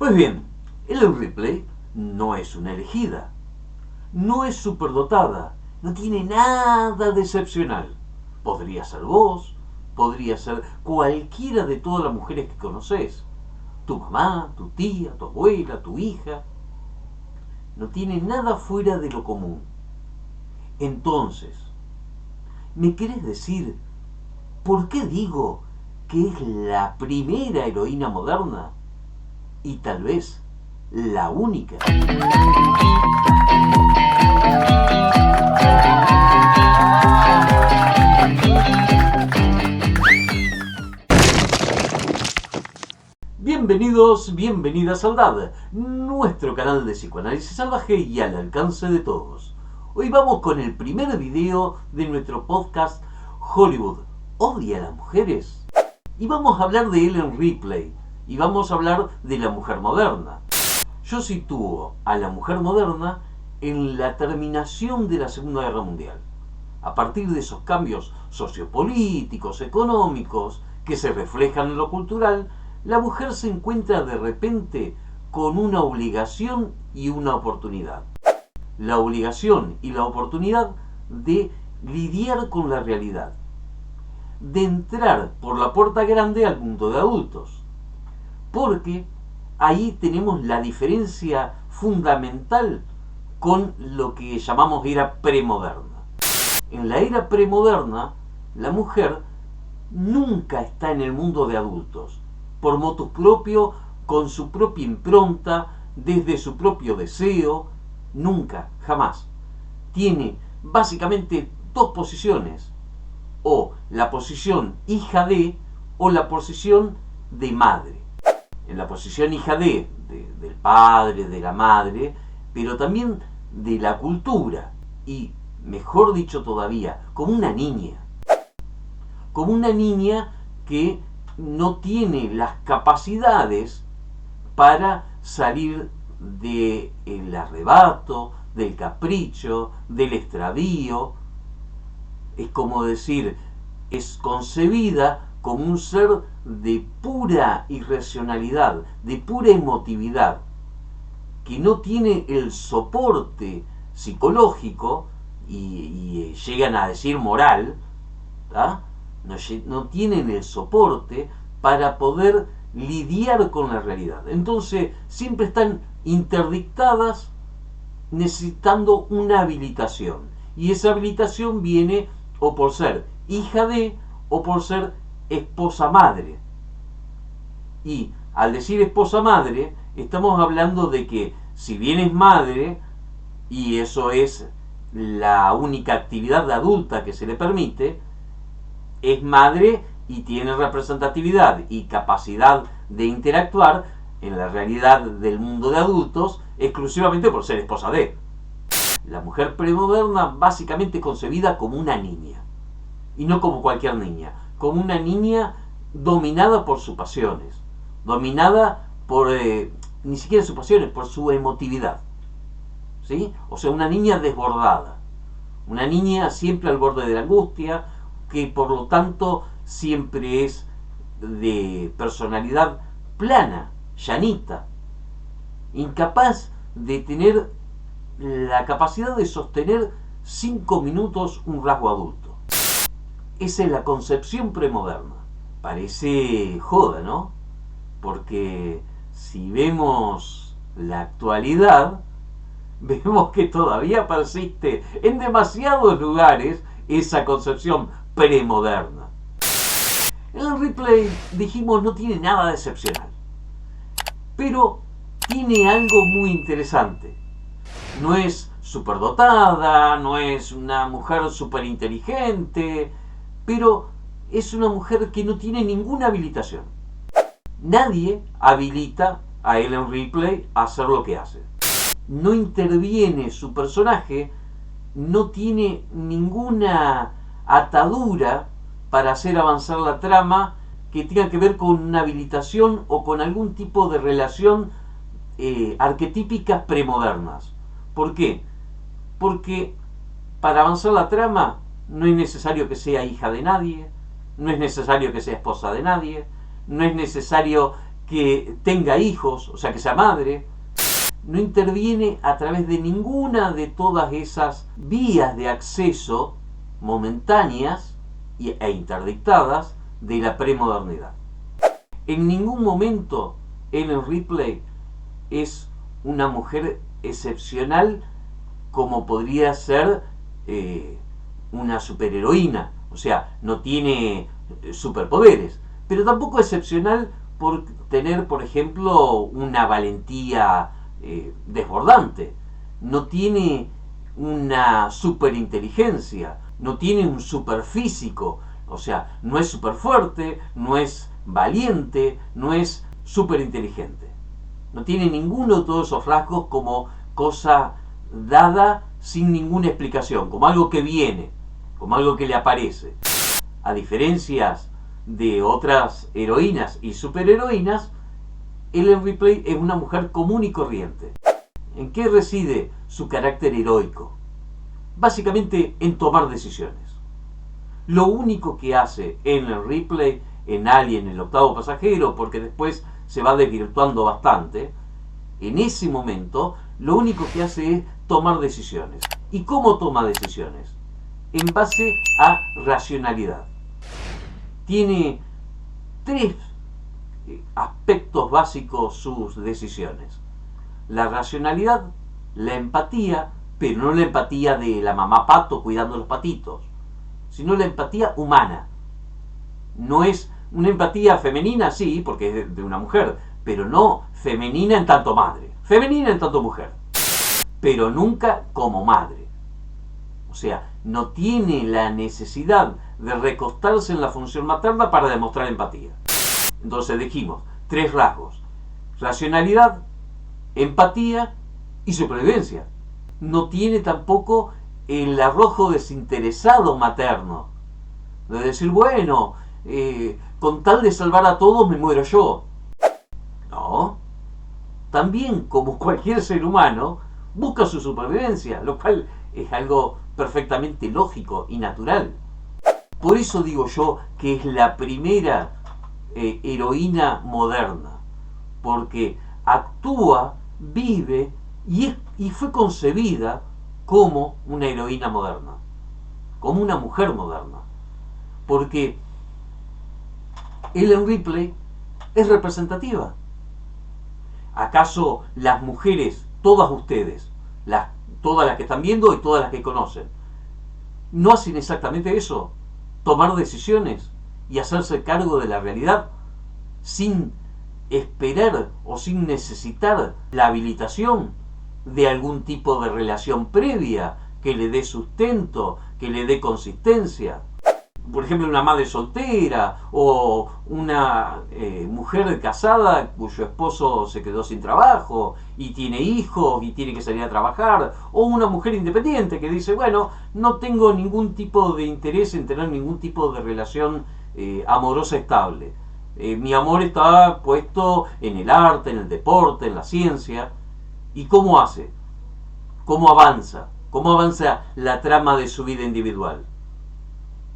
Pues bien, Ellen Ripley no es una elegida, no es superdotada, no tiene nada de excepcional. Podría ser vos, podría ser cualquiera de todas las mujeres que conoces. Tu mamá, tu tía, tu abuela, tu hija. No tiene nada fuera de lo común. Entonces, ¿me querés decir por qué digo que es la primera heroína moderna? Y tal vez la única. Bienvenidos, bienvenidas al DAD, nuestro canal de psicoanálisis salvaje y al alcance de todos. Hoy vamos con el primer video de nuestro podcast Hollywood ¿odia a las mujeres? Y vamos a hablar de Ellen Ripley y vamos a hablar de la mujer moderna. Yo sitúo a la mujer moderna en la terminación de la Segunda Guerra Mundial. A partir de esos cambios sociopolíticos, económicos, que se reflejan en lo cultural, la mujer se encuentra de repente con una obligación y una oportunidad. La obligación y la oportunidad de lidiar con la realidad, de entrar por la puerta grande al mundo de adultos. Porque ahí tenemos la diferencia fundamental con lo que llamamos era premoderna. En la era premoderna, la mujer nunca está en el mundo de adultos, por motu propio, con su propia impronta, desde su propio deseo, nunca, jamás. Tiene básicamente dos posiciones, o la posición hija de, o la posición de madre. En la posición hija del padre, de la madre, pero también de la cultura, y mejor dicho todavía, como una niña. Como una niña que no tiene las capacidades para salir del arrebato, del capricho, del extravío. Es como decir, es concebida como un ser de pura irracionalidad, de pura emotividad, que no tiene el soporte psicológico y llegan a decir moral, ¿tá? No tienen el soporte para poder lidiar con la realidad. Entonces siempre están interdictadas necesitando una habilitación. Y esa habilitación viene o por ser hija de o por ser esposa madre. Y al decir esposa madre, estamos hablando de que si bien es madre, y eso es la única actividad adulta que se le permite, es madre y tiene representatividad y capacidad de interactuar en la realidad del mundo de adultos exclusivamente por ser esposa de. La mujer premoderna básicamente es concebida como una niña, y no como cualquier niña, como una niña dominada por sus pasiones, dominada por ni siquiera sus pasiones, por su emotividad, ¿sí? O sea, una niña desbordada, una niña siempre al borde de la angustia, que por lo tanto siempre es de personalidad plana, llanita, incapaz de tener la capacidad de sostener 5 minutos un rasgo adulto. Esa es la concepción premoderna. Parece joda, ¿no? Porque si vemos la actualidad, vemos que todavía persiste en demasiados lugares esa concepción premoderna. Ellen Ripley, dijimos, no tiene nada de excepcional, pero tiene algo muy interesante. No es superdotada, no es una mujer súper inteligente, pero es una mujer que no tiene ninguna habilitación. Nadie habilita a Ellen Ripley a hacer lo que hace. No interviene su personaje, no tiene ninguna atadura para hacer avanzar la trama que tenga que ver con una habilitación o con algún tipo de relación arquetípicas premodernas. ¿Por qué? Porque para avanzar la trama no es necesario que sea hija de nadie, no es necesario que sea esposa de nadie, no es necesario que tenga hijos, o sea, que sea madre. No interviene a través de ninguna de todas esas vías de acceso momentáneas e interdictadas de la premodernidad. En ningún momento Ellen Ripley es una mujer excepcional como podría ser una superheroína, o sea, no tiene superpoderes, pero tampoco excepcional por tener, por ejemplo, una valentía desbordante. No tiene una superinteligencia, no tiene un superfísico, o sea, no es super fuerte, no es valiente, no es superinteligente. No tiene ninguno de todos esos rasgos como cosa dada sin ninguna explicación, como algo que viene, como algo que le aparece. A diferencias de otras heroínas y superheroínas, Ellen Ripley es una mujer común y corriente. ¿En qué reside su carácter heroico? Básicamente en tomar decisiones. Lo único que hace Ellen Ripley en Alien, el octavo pasajero, porque después se va desvirtuando bastante, en ese momento lo único que hace es tomar decisiones. ¿Y cómo toma decisiones? En base a racionalidad. Tiene tres aspectos básicos sus decisiones: la racionalidad, la empatía, pero no la empatía de la mamá pato cuidando a los patitos, sino la empatía humana. No es una empatía femenina, sí, porque es de una mujer, pero no femenina en tanto madre, femenina en tanto mujer, pero nunca como madre. O sea, no tiene la necesidad de recostarse en la función materna para demostrar empatía. Entonces dijimos, tres rasgos: racionalidad, empatía y supervivencia. No tiene tampoco el arrojo desinteresado materno, de decir, bueno, con tal de salvar a todos me muero yo. No. También, como cualquier ser humano, busca su supervivencia, lo cual es algo perfectamente lógico y natural. Por eso digo yo que es la primera heroína moderna, porque actúa, vive y fue concebida como una heroína moderna, como una mujer moderna, porque Ellen Ripley es representativa. ¿Acaso las mujeres, todas ustedes, todas las que están viendo y todas las que conocen, no hacen exactamente eso? Tomar decisiones y hacerse cargo de la realidad sin esperar o sin necesitar la habilitación de algún tipo de relación previa que le dé sustento, que le dé consistencia. Por ejemplo, una madre soltera o una mujer casada cuyo esposo se quedó sin trabajo y tiene hijos y tiene que salir a trabajar, o una mujer independiente que dice, bueno, no tengo ningún tipo de interés en tener ningún tipo de relación amorosa estable. Mi amor está puesto en el arte, en el deporte, en la ciencia. ¿Y cómo hace? ¿Cómo avanza? ¿Cómo avanza la trama de su vida individual?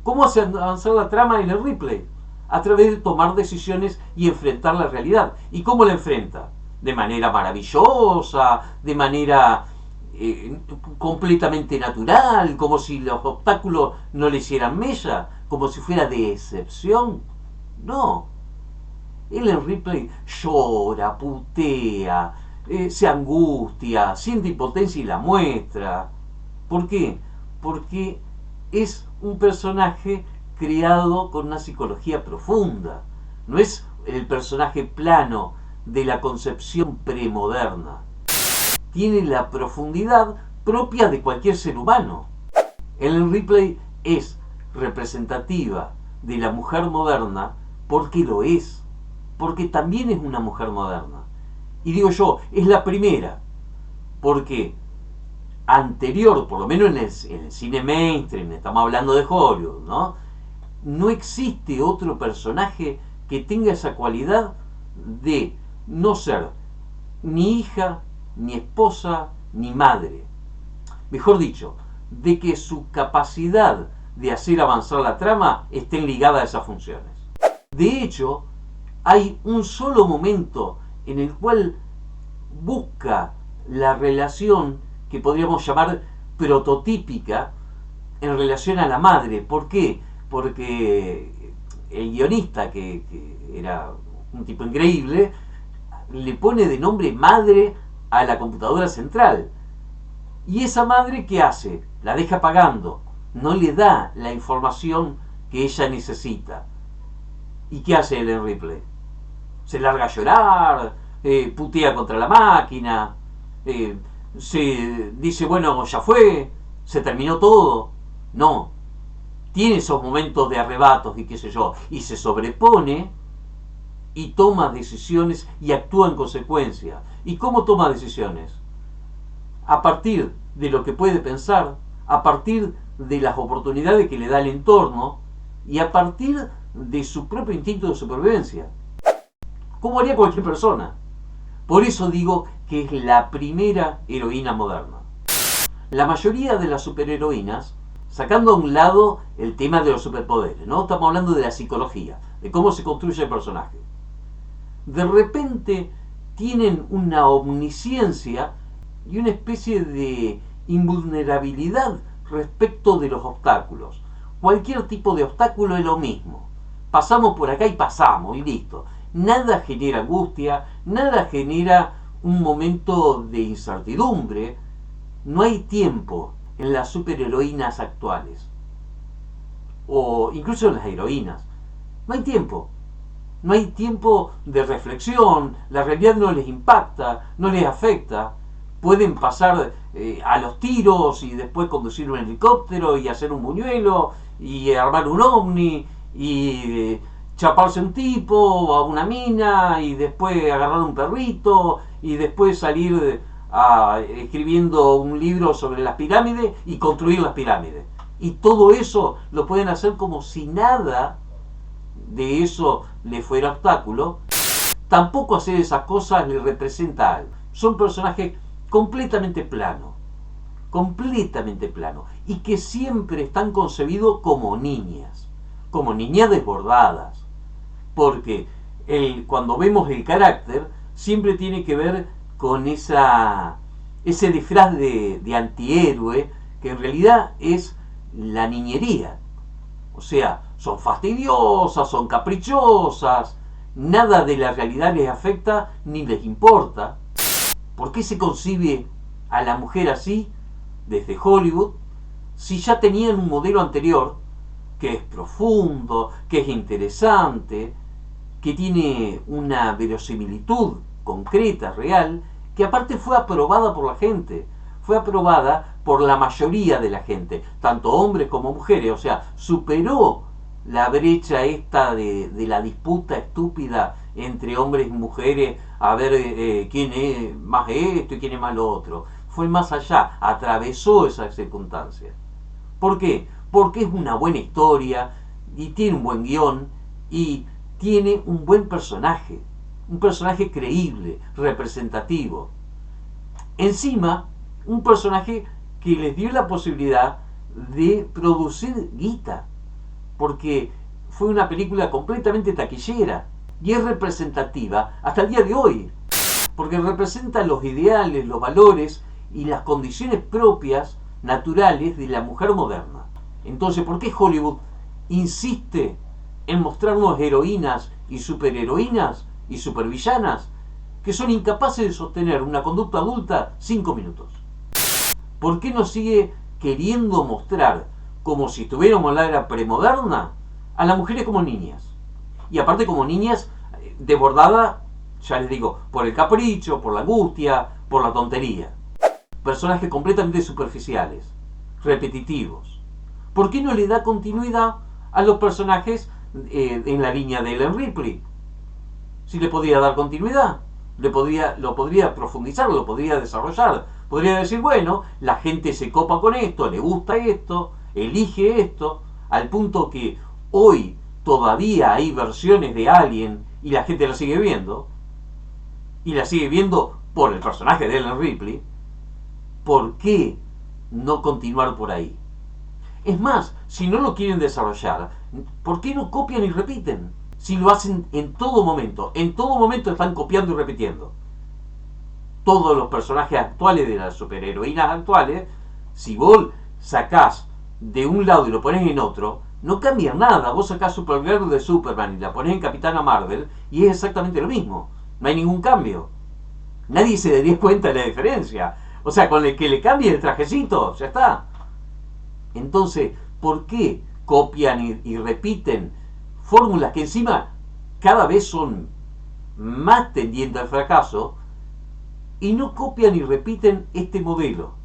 ¿Cómo hace avanzar la trama en el Ripley? A través de tomar decisiones y enfrentar la realidad. ¿Y cómo la enfrenta? De manera maravillosa, de manera completamente natural, como si los obstáculos no le hicieran mella, como si fuera de excepción. No. Ellen Ripley llora, putea, se angustia, siente impotencia y la muestra. ¿Por qué? Porque es un personaje creado con una psicología profunda. No es el personaje plano de la concepción premoderna. Tiene la profundidad propia de cualquier ser humano. Ellen Ripley es representativa de la mujer moderna porque lo es. Porque también es una mujer moderna. Y digo yo, es la primera. Porque anterior, por lo menos en el cine mainstream, estamos hablando de Hollywood, ¿no? No existe otro personaje que tenga esa cualidad de no ser ni hija, ni esposa, ni madre. Mejor dicho, de que su capacidad de hacer avanzar la trama estén ligada a esas funciones. De hecho, hay un solo momento en el cual busca la relación que podríamos llamar prototípica en relación a la madre. ¿Por qué? Porque el guionista, que era un tipo increíble, le pone de nombre madre a la computadora central. ¿Y esa madre qué hace? La deja pagando, no le da la información que ella necesita. ¿Y qué hace Ellen Ripley? Se larga a llorar, putea contra la máquina, se dice, bueno, ya fue, se terminó todo. No, tiene esos momentos de arrebatos y qué sé yo, y se sobrepone y toma decisiones y actúa en consecuencia. ¿Y cómo toma decisiones? A partir de lo que puede pensar, a partir de las oportunidades que le da el entorno y a partir de su propio instinto de supervivencia, como haría cualquier persona. Por eso digo que es la primera heroína moderna. La mayoría de las superheroínas, sacando a un lado el tema de los superpoderes, ¿no? Estamos hablando de la psicología, de cómo se construye el personaje. De repente tienen una omnisciencia y una especie de invulnerabilidad respecto de los obstáculos. Cualquier tipo de obstáculo es lo mismo. Pasamos por acá y pasamos y listo. Nada genera angustia, nada genera un momento de incertidumbre. No hay tiempo en las superheroínas actuales, o incluso en las heroínas. No hay tiempo. No hay tiempo de reflexión, la realidad no les impacta, no les afecta. Pueden pasar a los tiros y después conducir un helicóptero y hacer un buñuelo y armar un ovni y chaparse un tipo a una mina y después agarrar un perrito y después salir escribiendo un libro sobre las pirámides y construir las pirámides. Y todo eso lo pueden hacer como si nada de eso le fuera obstáculo. Tampoco hacer esas cosas le representa algo. Son personajes completamente planos, y que siempre están concebidos como niñas desbordadas, porque cuando vemos el carácter siempre tiene que ver con ese disfraz de antihéroe que en realidad es la niñería. O sea, son fastidiosas, son caprichosas, nada de la realidad les afecta ni les importa. ¿Por qué se concibe a la mujer así desde Hollywood si ya tenían un modelo anterior que es profundo, que es interesante, que tiene una verosimilitud concreta, real, que aparte fue aprobada por la gente, fue aprobada por la mayoría de la gente, tanto hombres como mujeres, o sea, superó la brecha esta de la disputa estúpida entre hombres y mujeres a ver quién es más esto y quién es más lo otro. Fue más allá, atravesó esa circunstancia. ¿Por qué? Porque es una buena historia y tiene un buen guión y tiene un buen personaje, un personaje creíble, representativo. Encima, un personaje que les dio la posibilidad de producir guita, porque fue una película completamente taquillera y es representativa hasta el día de hoy, porque representa los ideales, los valores y las condiciones propias, naturales de la mujer moderna. Entonces, ¿por qué Hollywood insiste en mostrarnos heroínas y superheroínas y supervillanas que son incapaces de sostener una conducta adulta 5 minutos? ¿Por qué nos sigue queriendo mostrar, como si estuviéramos en la era premoderna, a las mujeres como niñas? Y aparte como niñas desbordadas, ya les digo, por el capricho, por la angustia, por la tontería. Personajes completamente superficiales, repetitivos. ¿Por qué no le da continuidad a los personajes en la línea de Ellen Ripley? Si le podría dar continuidad, lo podría profundizar, lo podría desarrollar. Podría decir, bueno, la gente se copa con esto, le gusta esto, elige esto, al punto que hoy todavía hay versiones de Alien y la gente la sigue viendo, y la sigue viendo por el personaje de Ellen Ripley. ¿Por qué no continuar por ahí? Es más, si no lo quieren desarrollar, ¿por qué no copian y repiten? Si lo hacen en todo momento están copiando y repitiendo. Todos los personajes actuales de las superheroínas actuales, si vos sacás de un lado y lo pones en otro, no cambia nada. Vos sacás Supergirl de Superman y la pones en Capitana Marvel y es exactamente lo mismo. No hay ningún cambio. Nadie se daría cuenta de la diferencia. O sea, con el que le cambie el trajecito, ya está. Entonces, ¿por qué copian y repiten fórmulas que encima cada vez son más tendientes al fracaso y no copian y repiten este modelo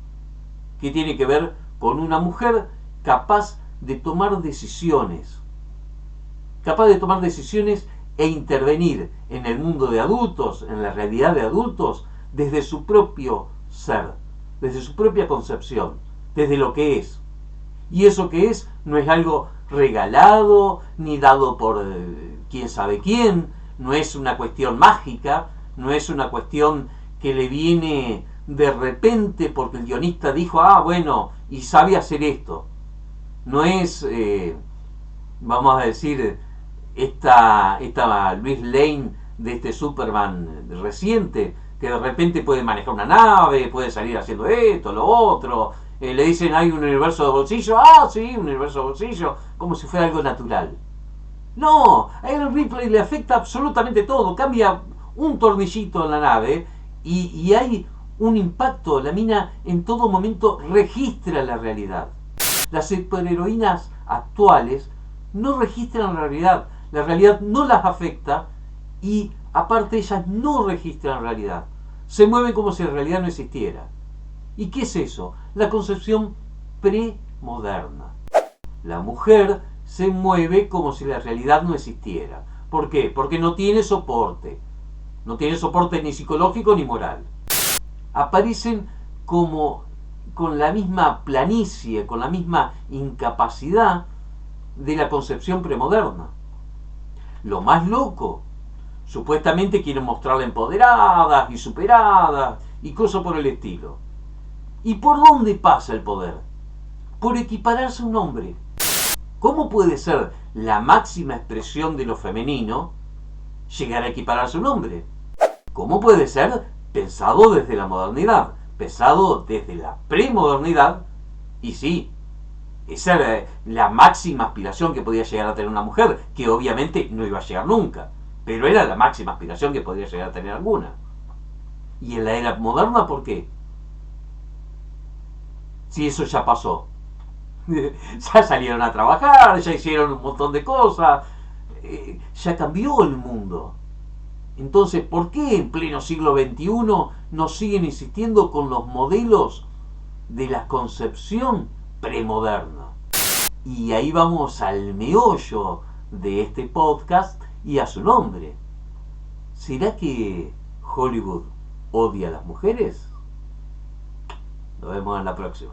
que tiene que ver con una mujer capaz de tomar decisiones e intervenir en el mundo de adultos, en la realidad de adultos, desde su propio ser, desde su propia concepción, desde lo que es. Y eso que es no es algo regalado ni dado por quién sabe quién, no es una cuestión mágica, no es una cuestión que le viene de repente porque el guionista dijo, bueno, y sabe hacer esto. No es, vamos a decir, esta Luis Lane de este Superman reciente, que de repente puede manejar una nave, puede salir haciendo esto, lo otro. Le dicen, hay un universo de bolsillo. Sí, un universo de bolsillo, como si fuera algo natural. No, a Ellen Ripley le afecta absolutamente todo. Cambia un tornillito en la nave y hay un impacto. La mina en todo momento registra la realidad. Las superheroínas actuales no registran la realidad no las afecta y aparte ellas no registran realidad, se mueven como si la realidad no existiera. ¿Y qué es eso? La concepción premoderna. La mujer se mueve como si la realidad no existiera. ¿Por qué? Porque no tiene soporte ni psicológico ni moral. Aparecen como con la misma planicie, con la misma incapacidad de la concepción premoderna. Lo más loco, supuestamente quieren mostrarla empoderadas y superadas y cosas por el estilo. ¿Y por dónde pasa el poder? Por equipararse a un hombre. ¿Cómo puede ser la máxima expresión de lo femenino llegar a equipararse a un hombre? ¿Cómo puede ser pensado desde la modernidad? Pensado desde la premodernidad. Y sí, esa era la máxima aspiración que podía llegar a tener una mujer, que obviamente no iba a llegar nunca, pero era la máxima aspiración que podría llegar a tener alguna. ¿Y en la era moderna por qué? Si eso ya pasó. Ya salieron a trabajar, ya hicieron un montón de cosas, ya cambió el mundo. Entonces, ¿por qué en pleno siglo XXI nos siguen insistiendo con los modelos de la concepción premoderna? Y ahí vamos al meollo de este podcast y a su nombre. ¿Será que Hollywood odia a las mujeres? Nos vemos en la próxima.